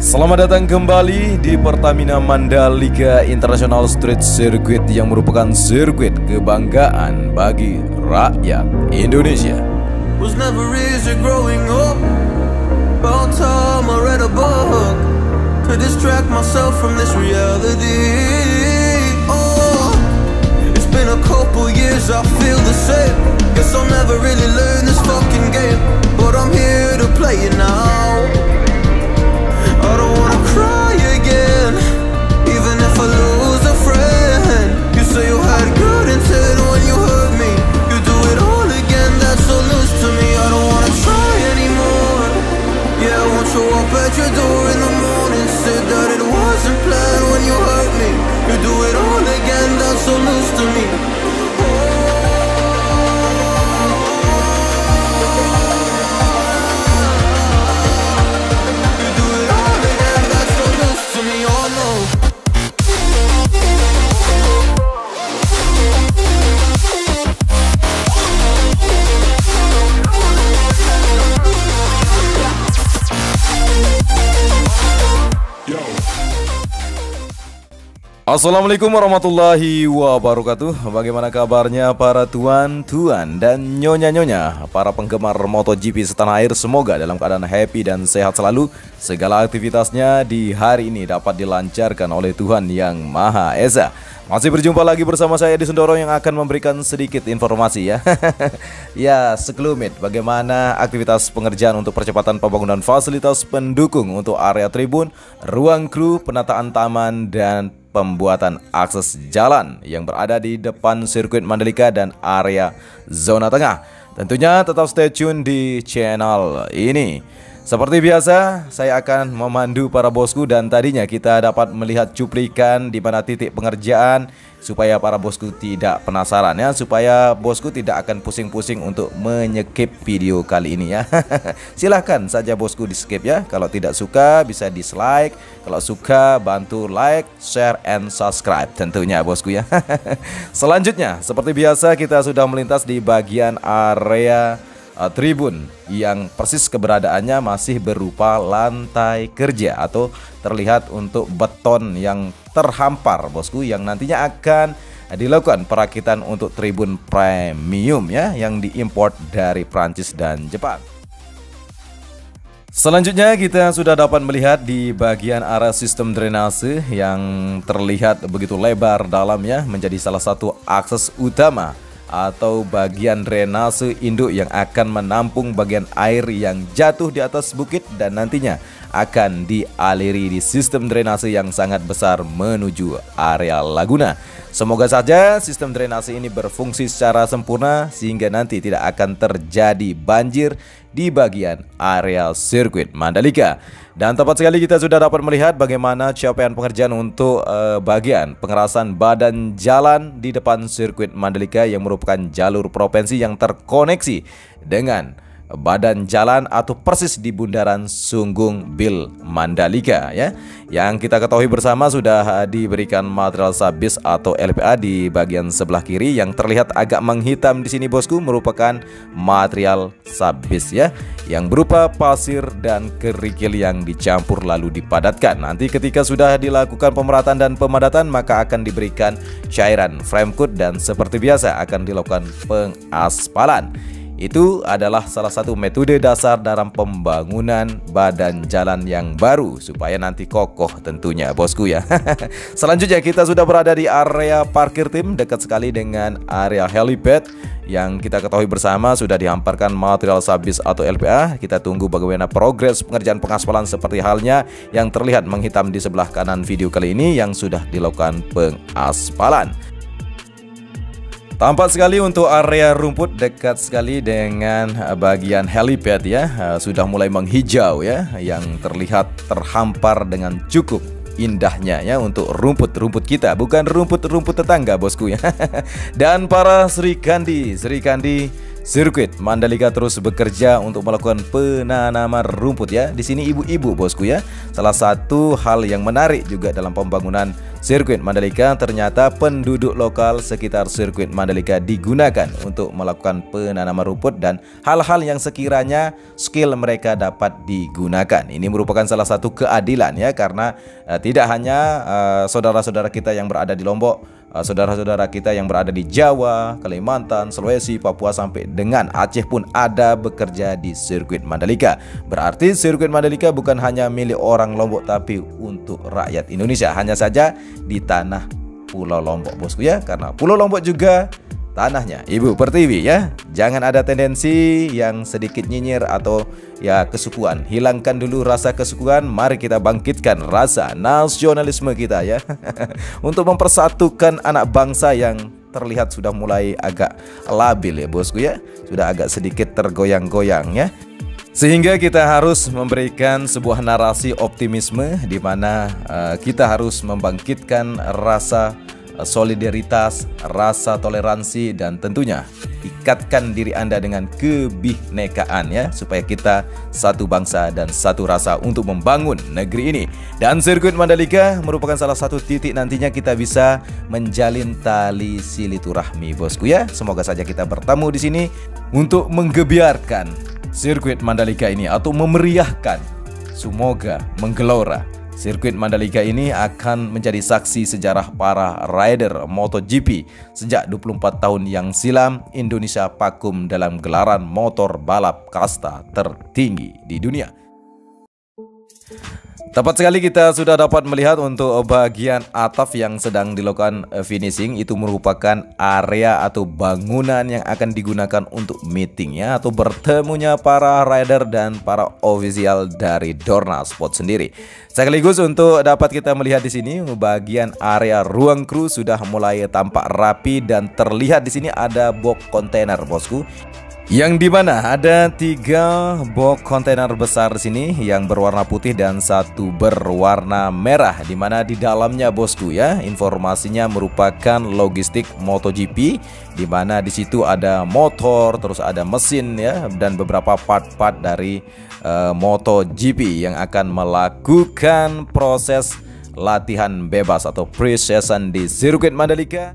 Selamat datang kembali di Pertamina Mandalika International Street Circuit yang merupakan sirkuit kebanggaan bagi rakyat Indonesia. Was never easy growing up. About time I read a book to distract myself from this reality. Oh, it's been a couple years, I feel the same. Guess I'll never really learn this fucking game, but I'm here to play it now. I don't wanna cry again, even if I lose a friend. You say you had good intent when you hurt me. You do it all again, that's so loose to me. I don't wanna try anymore. Yeah, I won't show up at your door in the morning. Said that it wasn't planned when you hurt me. You do it all again, that's so loose to me. Assalamualaikum warahmatullahi wabarakatuh. Bagaimana kabarnya para tuan-tuan dan nyonya-nyonya, para penggemar MotoGP setanah air? Semoga dalam keadaan happy dan sehat selalu. Segala aktivitasnya di hari ini dapat dilancarkan oleh Tuhan Yang Maha Esa. Masih berjumpa lagi bersama saya di Sendoro yang akan memberikan sedikit informasi ya. Ya, sekelumit bagaimana aktivitas pengerjaan untuk percepatan pembangunan fasilitas pendukung untuk area tribun, ruang kru, penataan taman, dan pembuatan akses jalan yang berada di depan sirkuit Mandalika dan area zona tengah. Tentunya tetap stay tune di channel ini. Seperti biasa, saya akan memandu para bosku dan tadinya kita dapat melihat cuplikan di mana titik pengerjaan supaya para bosku tidak penasaran ya, supaya bosku tidak akan pusing-pusing untuk menyekip video kali ini ya. Silahkan saja bosku di skip ya. Kalau tidak suka bisa dislike, kalau suka bantu like, share, and subscribe tentunya bosku ya. Selanjutnya, seperti biasa kita sudah melintas di bagian area tribun yang persis keberadaannya masih berupa lantai kerja atau terlihat untuk beton yang terhampar bosku, yang nantinya akan dilakukan perakitan untuk tribun premium ya, yang diimport dari Prancis dan Jepang. Selanjutnya kita sudah dapat melihat di bagian area sistem drainase yang terlihat begitu lebar dalam ya, menjadi salah satu akses utama atau bagian drainase induk yang akan menampung bagian air yang jatuh di atas bukit dan nantinya akan dialiri di sistem drainase yang sangat besar menuju area Laguna. Semoga saja sistem drainase ini berfungsi secara sempurna sehingga nanti tidak akan terjadi banjir di bagian area sirkuit Mandalika. Dan tepat sekali kita sudah dapat melihat bagaimana capaian pengerjaan untuk bagian pengerasan badan jalan di depan sirkuit Mandalika yang merupakan jalur provinsi yang terkoneksi dengan badan jalan atau persis di bundaran Sunggung Bil Mandalika ya. Yang kita ketahui bersama sudah diberikan material subis atau LPA di bagian sebelah kiri, yang terlihat agak menghitam di sini bosku merupakan material subis ya, yang berupa pasir dan kerikil yang dicampur lalu dipadatkan. Nanti ketika sudah dilakukan pemerataan dan pemadatan maka akan diberikan cairan frame coat dan seperti biasa akan dilakukan pengaspalan. Itu adalah salah satu metode dasar dalam pembangunan badan jalan yang baru supaya nanti kokoh tentunya bosku ya. Selanjutnya kita sudah berada di area parkir tim dekat sekali dengan area helipad yang kita ketahui bersama sudah dihamparkan material subis atau LPA. Kita tunggu bagaimana progres pengerjaan pengaspalan seperti halnya yang terlihat menghitam di sebelah kanan video kali ini yang sudah dilakukan pengaspalan. Tampak sekali untuk area rumput dekat sekali dengan bagian helipad ya, sudah mulai menghijau ya, yang terlihat terhampar dengan cukup indahnya ya untuk rumput-rumput kita, bukan rumput-rumput tetangga bosku ya. Dan para Sri Kandi Sirkuit Mandalika terus bekerja untuk melakukan penanaman rumput ya. Di sini ibu-ibu bosku ya. Salah satu hal yang menarik juga dalam pembangunan Sirkuit Mandalika, ternyata penduduk lokal sekitar Sirkuit Mandalika digunakan untuk melakukan penanaman rumput dan hal-hal yang sekiranya skill mereka dapat digunakan. Ini merupakan salah satu keadilan ya, karena tidak hanya saudara-saudara kita yang berada di Lombok, saudara-saudara kita yang berada di Jawa, Kalimantan, Sulawesi, Papua sampai dengan Aceh pun ada bekerja di Sirkuit Mandalika. Berarti Sirkuit Mandalika bukan hanya milik orang Lombok tapi untuk rakyat Indonesia. Hanya saja di tanah Pulau Lombok bosku ya, karena Pulau Lombok juga tanahnya Ibu Pertiwi ya. Jangan ada tendensi yang sedikit nyinyir atau ya kesukuan. Hilangkan dulu rasa kesukuan, mari kita bangkitkan rasa nasionalisme kita ya. Untuk mempersatukan anak bangsa yang terlihat sudah mulai agak labil ya bosku ya. Sudah agak sedikit tergoyang-goyang ya. Sehingga kita harus memberikan sebuah narasi optimisme di mana kita harus membangkitkan rasa solidaritas, rasa toleransi, dan tentunya ikatkan diri Anda dengan kebinekaan ya, supaya kita satu bangsa dan satu rasa untuk membangun negeri ini. Dan Sirkuit Mandalika merupakan salah satu titik nantinya kita bisa menjalin tali silaturahmi bosku ya. Semoga saja kita bertemu di sini untuk menggebiarkan Sirkuit Mandalika ini atau memeriahkan, semoga menggelora. Sirkuit Mandalika ini akan menjadi saksi sejarah para rider MotoGP. Sejak 24 tahun yang silam, Indonesia vakum dalam gelaran motor balap kasta tertinggi di dunia. Tepat sekali, kita sudah dapat melihat untuk bagian atap yang sedang dilakukan finishing. Itu merupakan area atau bangunan yang akan digunakan untuk meeting ya, atau bertemunya para rider dan para official dari Dorna Sport sendiri. Sekaligus untuk dapat kita melihat di sini bagian area ruang kru sudah mulai tampak rapi dan terlihat di sini ada box kontainer bosku. Yang dimana ada 3 box kontainer besar di sini yang berwarna putih dan 1 berwarna merah, dimana di dalamnya bosku ya, informasinya merupakan logistik MotoGP, dimana di situ ada motor, terus ada mesin ya, dan beberapa part-part dari MotoGP yang akan melakukan proses latihan bebas atau pre-season di Sirkuit Mandalika.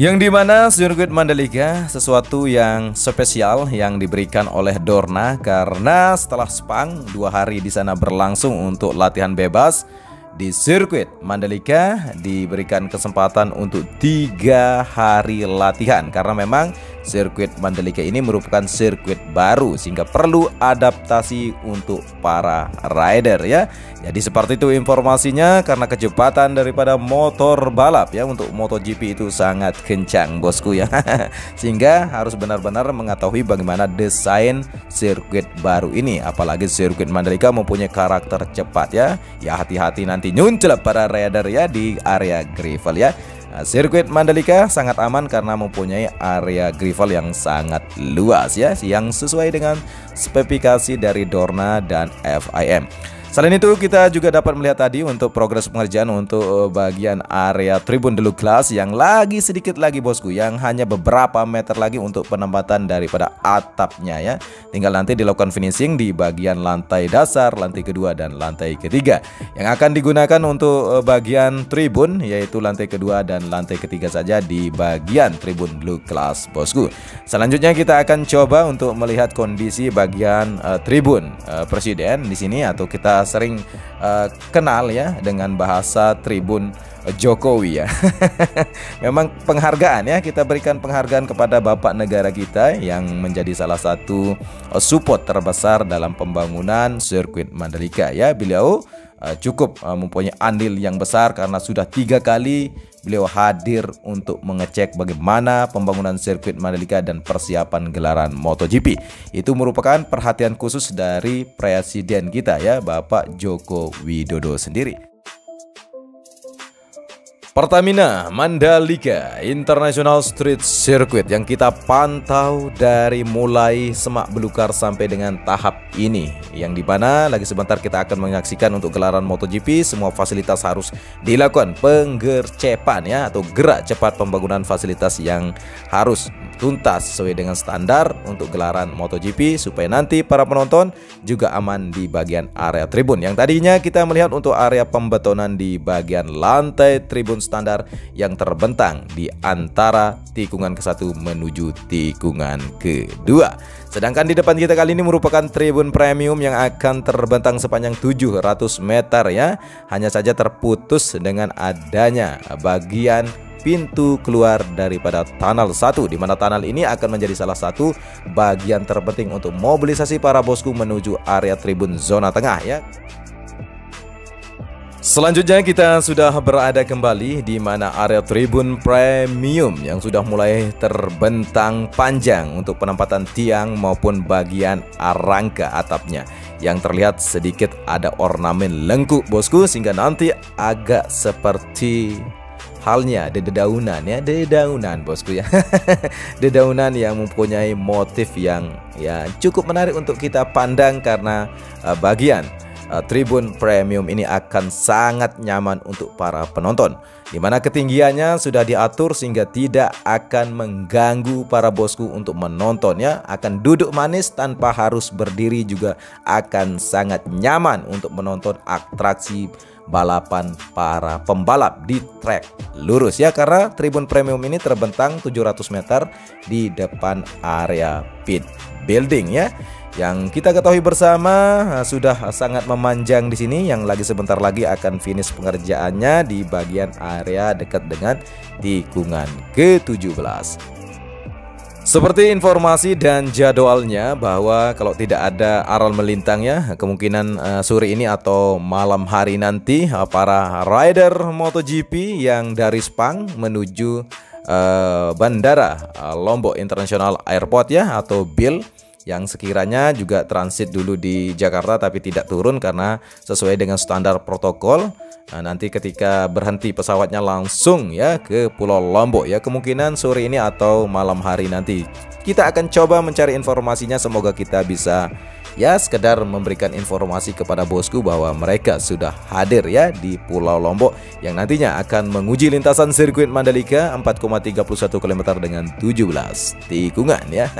Yang dimana Sirkuit Mandalika sesuatu yang spesial yang diberikan oleh Dorna, karena setelah Sepang 2 hari di sana berlangsung untuk latihan bebas, di Sirkuit Mandalika diberikan kesempatan untuk 3 hari latihan, karena memang Sirkuit Mandalika ini merupakan sirkuit baru sehingga perlu adaptasi untuk para rider ya. Jadi seperti itu informasinya, karena kecepatan daripada motor balap ya untuk MotoGP itu sangat kencang bosku ya. Sehingga harus benar-benar mengetahui bagaimana desain sirkuit baru ini. Apalagi Sirkuit Mandalika mempunyai karakter cepat ya. Ya hati-hati nanti nyunclep para rider ya di area gravel ya. Nah, Sirkuit Mandalika sangat aman karena mempunyai area gravel yang sangat luas ya, yang sesuai dengan spesifikasi dari Dorna dan FIM. Selain itu kita juga dapat melihat tadi untuk progres pengerjaan untuk bagian area tribun Deluxe Class yang lagi sedikit lagi bosku, yang hanya beberapa meter lagi untuk penempatan daripada atapnya ya. Tinggal nanti dilakukan finishing di bagian lantai dasar, lantai kedua dan lantai ketiga. Yang akan digunakan untuk bagian tribun yaitu lantai kedua dan lantai ketiga saja di bagian tribun Deluxe Class bosku. Selanjutnya kita akan coba untuk melihat kondisi bagian tribun presiden di sini, atau kita sering kenal ya dengan bahasa tribun Jokowi ya. Memang penghargaan ya, kita berikan penghargaan kepada Bapak Negara kita yang menjadi salah satu support terbesar dalam pembangunan Sirkuit Mandalika ya. Beliau cukup mempunyai andil yang besar karena sudah 3 kali beliau hadir untuk mengecek bagaimana pembangunan Sirkuit Mandalika dan persiapan gelaran MotoGP. Itu merupakan perhatian khusus dari presiden kita ya, Bapak Joko Widodo sendiri. Pertamina Mandalika International Street Circuit yang kita pantau dari mulai semak belukar sampai dengan tahap ini, yang dimana lagi sebentar kita akan menyaksikan untuk gelaran MotoGP. Semua fasilitas harus dilakukan penggercepan ya, atau gerak cepat pembangunan fasilitas yang harus tuntas sesuai dengan standar untuk gelaran MotoGP supaya nanti para penonton juga aman di bagian area tribun. Yang tadinya kita melihat untuk area pembetonan di bagian lantai tribun standar yang terbentang di antara tikungan ke-1 menuju tikungan ke-2. Sedangkan di depan kita kali ini merupakan tribun premium yang akan terbentang sepanjang 700 meter ya. Hanya saja terputus dengan adanya bagian pintu keluar daripada tunnel 1, di mana tunnel ini akan menjadi salah satu bagian terpenting untuk mobilisasi para bosku menuju area tribun zona tengah ya. Selanjutnya kita sudah berada kembali di mana area tribun premium yang sudah mulai terbentang panjang untuk penempatan tiang maupun bagian rangka atapnya, yang terlihat sedikit ada ornamen lengkuk bosku, sehingga nanti agak seperti halnya dedaunan ya, dedaunan bosku ya. Dedaunan yang mempunyai motif yang ya cukup menarik untuk kita pandang, karena bagian tribun premium ini akan sangat nyaman untuk para penonton, di mana ketinggiannya sudah diatur sehingga tidak akan mengganggu para bosku untuk menonton ya. Akan duduk manis tanpa harus berdiri, juga akan sangat nyaman untuk menonton atraksi balapan para pembalap di trek lurus ya, karena tribun premium ini terbentang 700 meter di depan area pit building ya. Yang kita ketahui bersama sudah sangat memanjang di sini, yang lagi sebentar lagi akan finish pengerjaannya di bagian area dekat dengan tikungan ke-17. Seperti informasi dan jadwalnya bahwa kalau tidak ada aral melintang ya, kemungkinan sore ini atau malam hari nanti para rider MotoGP yang dari Sepang menuju Bandara Lombok International Airport ya, atau BIL, yang sekiranya juga transit dulu di Jakarta tapi tidak turun karena sesuai dengan standar protokol. Nah, nanti ketika berhenti pesawatnya langsung ya ke Pulau Lombok ya, kemungkinan sore ini atau malam hari nanti. Kita akan coba mencari informasinya, semoga kita bisa ya sekedar memberikan informasi kepada bosku bahwa mereka sudah hadir ya di Pulau Lombok yang nantinya akan menguji lintasan sirkuit Mandalika 4,31 km dengan 17 tikungan ya.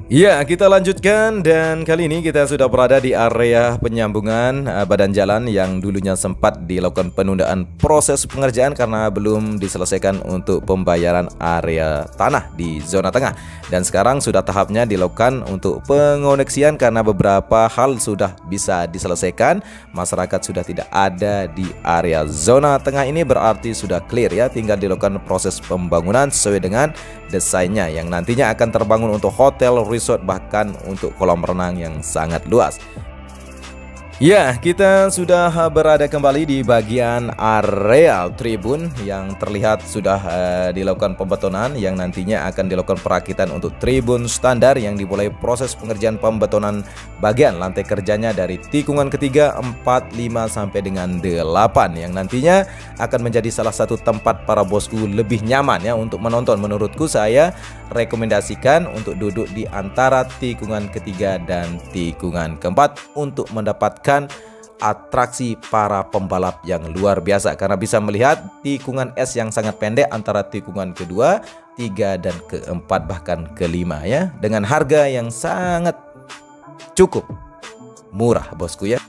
Ya, kita lanjutkan, dan kali ini kita sudah berada di area penyambungan badan jalan yang dulunya sempat dilakukan penundaan proses pengerjaan karena belum diselesaikan untuk pembayaran area tanah di zona tengah, dan sekarang sudah tahapnya dilakukan untuk pengoneksian karena beberapa hal sudah bisa diselesaikan. Masyarakat sudah tidak ada di area zona tengah ini, berarti sudah clear ya, tinggal dilakukan proses pembangunan sesuai dengan desainnya yang nantinya akan terbangun untuk hotel, resort, bahkan untuk kolam renang yang sangat luas. Ya, kita sudah berada kembali di bagian area tribun yang terlihat sudah dilakukan pembetonan yang nantinya akan dilakukan perakitan untuk tribun standar yang dimulai proses pengerjaan pembetonan bagian lantai kerjanya dari tikungan ketiga, 4, 5 sampai dengan 8 yang nantinya akan menjadi salah satu tempat para bosku lebih nyaman ya untuk menonton. Menurutku saya rekomendasikan untuk duduk di antara tikungan ketiga dan tikungan keempat untuk mendapatkan atraksi para pembalap yang luar biasa, karena bisa melihat tikungan es yang sangat pendek antara tikungan kedua, 3 dan keempat bahkan kelima ya, dengan harga yang sangat cukup murah bosku ya.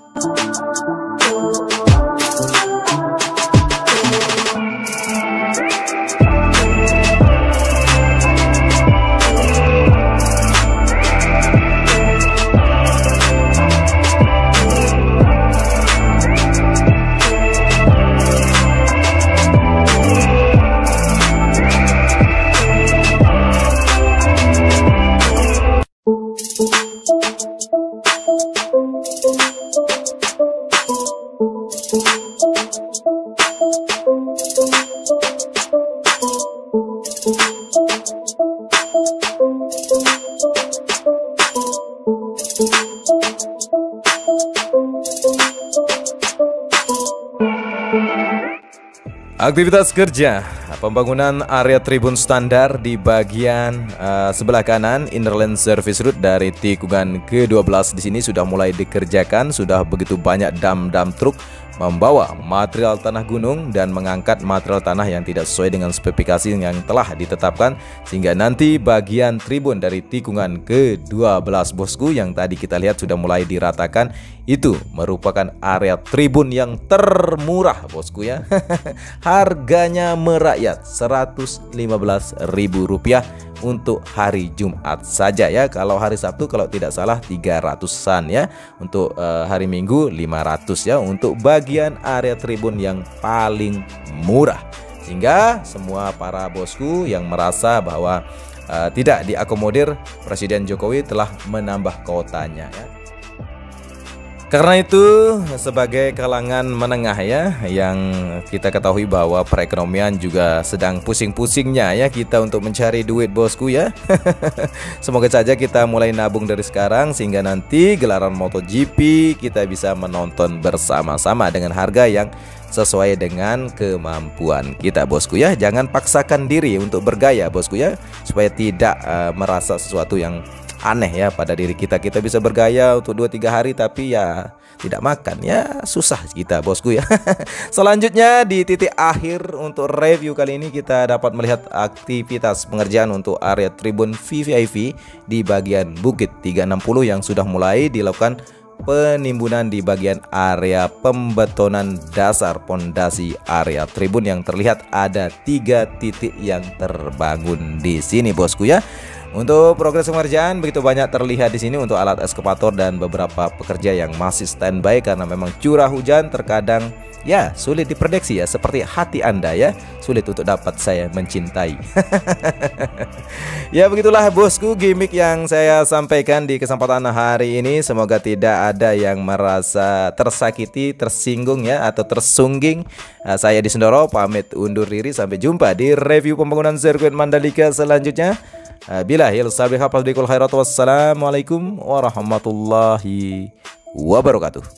Aktivitas kerja pembangunan area tribun standar di bagian sebelah kanan inner lane service route dari tikungan ke-12 di sini sudah mulai dikerjakan. Sudah begitu banyak dam-dam truk membawa material tanah gunung dan mengangkat material tanah yang tidak sesuai dengan spesifikasi yang telah ditetapkan, sehingga nanti bagian tribun dari tikungan ke-12 bosku yang tadi kita lihat sudah mulai diratakan, itu merupakan area tribun yang termurah bosku ya. Harganya merakyat Rp115.000 untuk hari Jumat saja ya. Kalau hari Sabtu kalau tidak salah 300-an ya. Untuk hari Minggu 500 ya, untuk bagian area tribun yang paling murah. Sehingga semua para bosku yang merasa bahwa tidak diakomodir, Presiden Jokowi telah menambah kuotanya ya. Karena itu sebagai kalangan menengah ya, yang kita ketahui bahwa perekonomian juga sedang pusing-pusingnya ya kita untuk mencari duit bosku ya. Semoga saja kita mulai nabung dari sekarang sehingga nanti gelaran MotoGP kita bisa menonton bersama-sama dengan harga yang sesuai dengan kemampuan kita bosku ya. Jangan paksakan diri untuk bergaya bosku ya, supaya tidak merasa sesuatu yang aneh ya pada diri kita. Kita bisa bergaya untuk 2-3 hari tapi ya tidak makan ya, susah kita bosku ya. Selanjutnya di titik akhir untuk review kali ini kita dapat melihat aktivitas pengerjaan untuk area tribun VVIP di bagian Bukit 360 yang sudah mulai dilakukan penimbunan di bagian area pembetonan dasar pondasi area tribun, yang terlihat ada 3 titik yang terbangun di sini bosku ya. Untuk progres pengerjaan begitu banyak terlihat di sini untuk alat ekskavator dan beberapa pekerja yang masih standby karena memang curah hujan terkadang ya sulit diprediksi ya, seperti hati Anda ya, sulit untuk dapat saya mencintai. Ya begitulah bosku gimmick yang saya sampaikan di kesempatan hari ini. Semoga tidak ada yang merasa tersakiti, tersinggung ya, atau tersungging. Saya di Sendoro pamit undur diri, sampai jumpa di review pembangunan sirkuit Mandalika selanjutnya. Bilahil sabiqah khairat, wassalamualaikum warahmatullahi wabarakatuh.